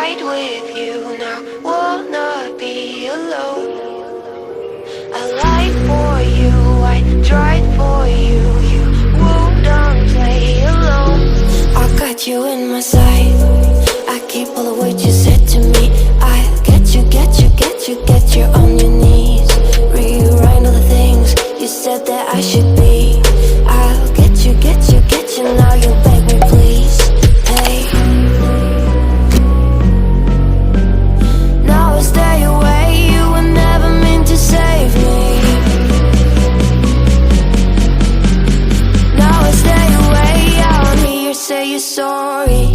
right with you now, wanna be alone. I lied for you, I tried for you, you wouldn't play alone. I got you in my sight, I keep all the words you said to me. I'll get you, get you, get you, get you on your knees. Rewrite all the things you said that I should be. I'll get you, get you, get you, now you beg me please. Hey, now I stay away, you were never meant to save me. Now I stay away, I don't hear you say you're sorry.